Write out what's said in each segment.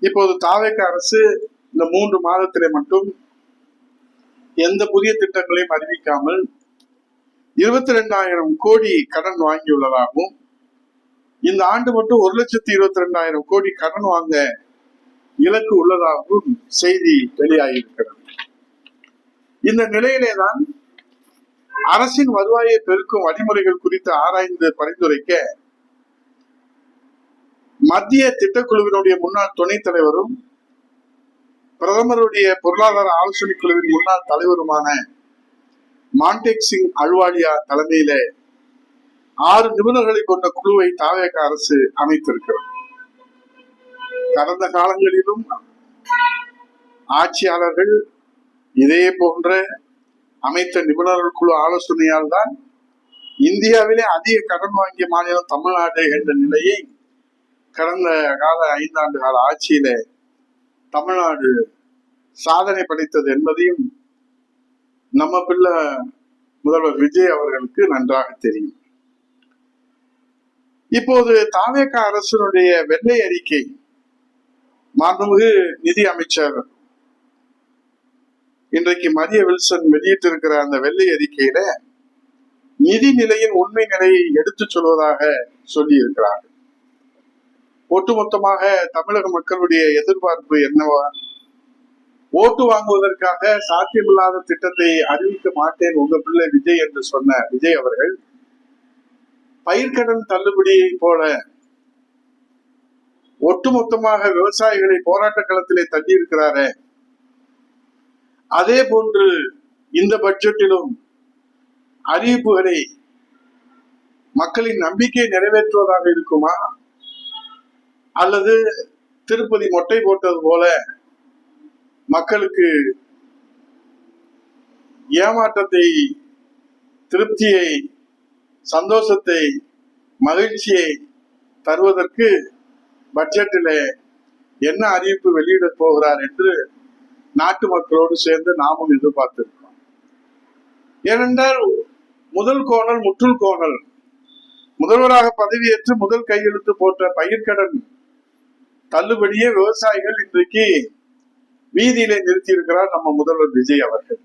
இப்போது தாவேக அரசு இந்த 3 மாதத்திலே மட்டும் எந்த புதிய திட்டங்களையும் அறிவிக்காமல் 22,000 கோடி கடன் வாங்கியுள்ளதாகவும் இந்த ஆண்டு மட்டும் 1,22,000 கோடி கடன் வாங்க இலக்கு உள்ளதாகவும் செய்தி வெளியாகியிருக்கிறது. இந்த நிலையிலேதான் அரசின் வருவாயை பெருக்கும் வழிமுறைகள் குறித்து ஆராய்ந்து பரிந்துரைக்க மத்திய திட்டக்குழுவினுடைய முன்னாள் துணைத் தலைவரும் பிரதமருடைய பொருளாதார ஆலோசனை குழுவின் முன்னாள் தலைவருமான மான்டேக் சிங் அல்வாலியா தலைமையில 6 நிபுணர்களை கொண்ட குழுவை தாவேக அரசு அமைத்திருக்கிறது. கடந்த காலங்களிலும் ஆட்சியாளர்கள் இதே போன்ற அமைத்த நிபுணர்கள் குழு ஆலோசனையால் தான் இந்தியாவிலே அதிக கடன் வாங்கிய மாநிலம் தமிழ்நாடு என்ற நிலையை கடந்த கால 5 ஆண்டு கால ஆட்சியில தமிழ்நாடு சாதனை படைத்தது என்பதையும் நம்ம பிள்ளை முதல்வர் விஜய் அவர்களுக்கு நன்றாக தெரியும். இப்போது தாவேக அரசினுடைய வெள்ளை அறிக்கை மாண்புமிகு நிதி அமைச்சர் இன்றைக்கு மரிய வில்சன் வெளியிட்டிருக்கிற அந்த வெள்ளை அறிக்கையில நிதி நிலையின் உண்மை நிலையை எடுத்துச் சொல்வதாக சொல்லி இருக்கிறார். ஒட்டுமொத்தமாக தமிழக மக்களுடைய எதிர்பார்ப்பு என்னவா? ஓட்டு வாங்குவதற்காக சாத்தியமில்லாத திட்டத்தை அறிவிக்க மாட்டேன் உங்க பிள்ளை விஜய் என்று சொன்ன விஜய் அவர்கள் பயிர்க்கடன் தள்ளுபடியை போல ஒட்டுமொத்தமாக விவசாயிகளை போராட்ட களத்திலே தள்ளி இருக்கிறாரே, அதே போன்று இந்த பட்ஜெட்டிலும் அறிவிப்புகளை மக்களின் நம்பிக்கையை நிறைவேற்றுவதாக இருக்குமா, அல்லது திருப்பதி மொட்டை போட்டது போல மக்களுக்கு ஏமாற்றத்தை, திருப்தியை, சந்தோஷத்தை, மகிழ்ச்சியை தருவதற்கு பட்ஜெட்டில் என்ன அறிவிப்பு வெளியிட போகிறார் என்று நாட்டு மக்களோடு சேர்ந்து நாமும் எதிர்பார்த்திருக்கிறோம். ஏனென்றால் முதல் கோணல் முற்றுல் கோணல் முதல்வராக பதவியேற்று முதல் கையெழுத்து போட்ட பயிர்க்கடன் தள்ளுபடியே விவசாயிகள் இன்றைக்கு வீதியிலே நிறுத்தி இருக்கிறார் நம்ம முதல்வர் விஜய் அவர்கள்.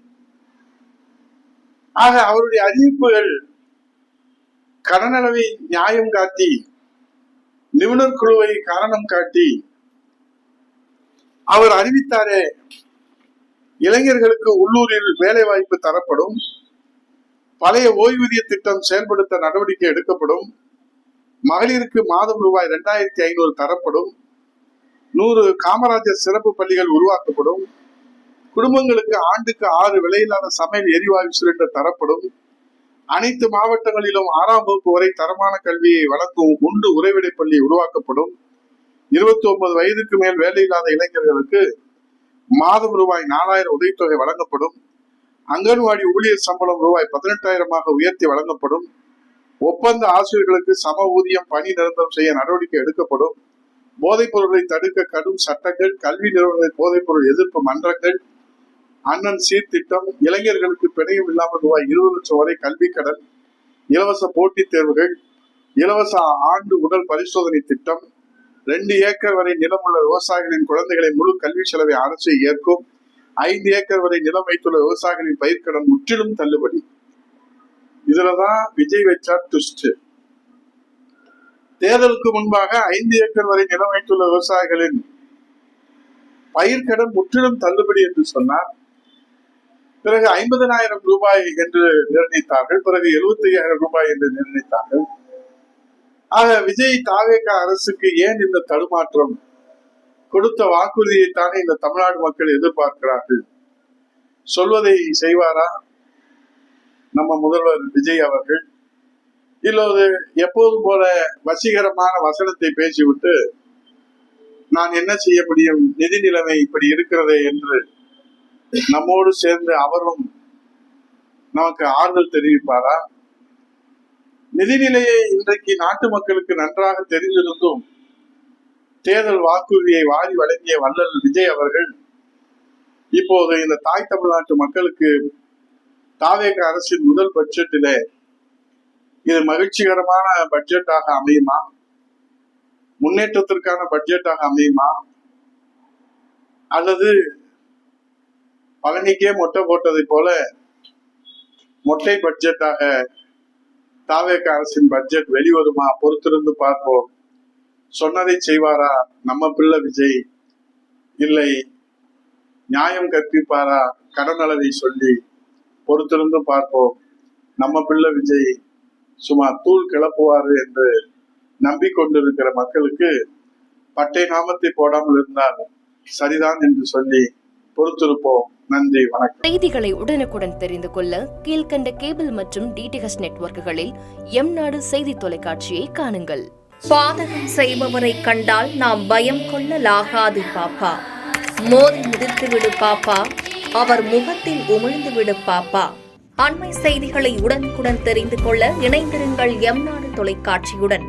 ஆக அவருடைய அறிவிப்புகள் கடனளவை நியாயம் காட்டி, நிபுணர் குழுவை காரணம் காட்டி அவர் அறிவித்தாரே, இளைஞர்களுக்கு உள்ளூரில் வேலை வாய்ப்பு தரப்படும், பழைய ஓய்வூதிய திட்டம் செயல்படுத்த நடவடிக்கை எடுக்கப்படும், மகளிருக்கு மாதம் ரூபாய் 2,500 தரப்படும், 100 காமராஜர் சிறப்பு பள்ளிகள் உருவாக்கப்படும், குடும்பங்களுக்கு ஆண்டுக்கு 6 விலையில்லாத சமையல் எரிவாயு சிலிண்டர் தரப்படும், அனைத்து மாவட்டங்களிலும் 6ஆம் வகுப்பு வரை தரமான கல்வியை வழங்கும் உண்டு உறைவிடை பள்ளி உருவாக்கப்படும், 29 வயதுக்கு மேல் வேலையில்லாத இளைஞர்களுக்கு மாதம் ரூபாய் 4,000 உதவித்தொகை வழங்கப்படும், அங்கன்வாடி ஊழியர் சம்பளம் ரூபாய் 18,000 உயர்த்தி வழங்கப்படும், ஒப்பந்த ஆசிரியர்களுக்கு சம ஊதியம் பணி நிரந்தரம் செய்ய நடவடிக்கை எடுக்கப்படும், போதைப் பொருளை தடுக்க கடும் சட்டங்கள், கல்வி நிறுவனங்களில் போதைப் பொருள் எதிர்ப்பு மன்றங்கள், அண்ணன் சீர்திட்டம், இளைஞர்களுக்கு பிணையம் இல்லாமல் ரூபாய் 20 லட்சம் வரை கல்வி கடன், இலவச போட்டித் தேர்வுகள், இலவச ஆண்டு உடல் பரிசோதனை திட்டம், 2 ஏக்கர் வரை நிலம் உள்ள விவசாயிகளின் குழந்தைகளை முழு கல்வி செலவை அரசு ஏற்கும், 5 ஏக்கர் வரை நிலம் வைத்துள்ள விவசாயிகளின் பயிர்க்கடன் முற்றிலும் தள்ளுபடி. இதுலதான் விஜய் வச்சா ட்விஸ்ட். தேர்தலுக்கு முன்பாக 5 ஏக்கர் வரை நிலம் வைத்துள்ள விவசாயிகளின் பயிர்க்கடன் முற்றிலும் தள்ளுபடி என்று சொன்னார். பிறகு 50,000 ரூபாய் என்று நிர்ணயித்தார்கள், பிறகு 75,000 ரூபாய் என்று நிர்ணயித்தார்கள். ஆக விஜய் தாவேக அரசுக்கு ஏன் இந்த தடுமாற்றம்? கொடுத்த வாக்குறுதியைத்தானே இந்த தமிழ்நாடு மக்கள் எதிர்பார்க்கிறார்கள். சொல்வதை செய்வாரா நம்ம முதல்வர் விஜய் அவர்கள்? இல்லது எப்போதும் போல வசீகரமான வசனத்தை பேசிவிட்டு நான் என்ன செய்ய முடியும், நிதி நிலைமை இப்படி இருக்கிறதே என்று நம்மோடு சேர்ந்து அவரும் நமக்கு ஆறுதல் தெரிவிப்பாரா? நிதிநிலையை இன்றைக்கு நாட்டு மக்களுக்கு நன்றாக தெரிந்திருந்தும் தேர்தல் வாக்குறுதியை வாரி வழங்கிய வள்ளல் விஜய் அவர்கள் இப்போது இந்த தாய் தமிழ்நாட்டு மக்களுக்கு தாவேக அரசின் முதல் பட்ஜெட்டிலே இது மகிழ்ச்சிகரமான பட்ஜெட்டாக அமையுமா, முன்னேற்றத்திற்கான பட்ஜெட்டாக அமையுமா, அல்லது பழனிக்கே மொட்டை போட்டதை போல மொட்டை பட்ஜெட்டாக தாவேக அரசின் பட்ஜெட் வெளிவருமா? பொறுத்திருந்து பார்ப்போம். சொன்னதை செய்வாரா நம்ம பிள்ளை விஜய்? இல்லை நியாயம் கற்பிப்பாரா கடன் அளவை சொல்லி? பொறுத்திருந்து பார்ப்போம். நம்ம பிள்ளை விஜய் சும்மா தூள் கிளப்புவாரு என்று நம்பிக்கொண்டிருக்கிற மக்களுக்கு பட்டை நாமத்தை போடாமல் இருந்தால் சரிதான் என்று சொல்லி பொறுத்திருப்போம். நன்றி, வணக்கம். செய்திகளை உடனுக்குடன் தெரிந்து கொள்ள கீழ்கண்ட கேபிள் மற்றும் டிடிஹெச் நெட்வொர்க்குகளில் எம்நாடு செய்தி தொலைக்காட்சியை காணுங்கள். பாதகம் செய்பவரை கண்டால் நாம் பயம் கொள்ளலாகாது பாப்பா. மோதி மிதித்து விடு பாப்பா, அவர் முகத்தில் உமிழ்ந்து விடு பாப்பா. அண்மை செய்திகளை உடனுக்குடன் தெரிந்து கொள்ள இணைந்திருங்கள் எம்நாடு தொலைக்காட்சியுடன்.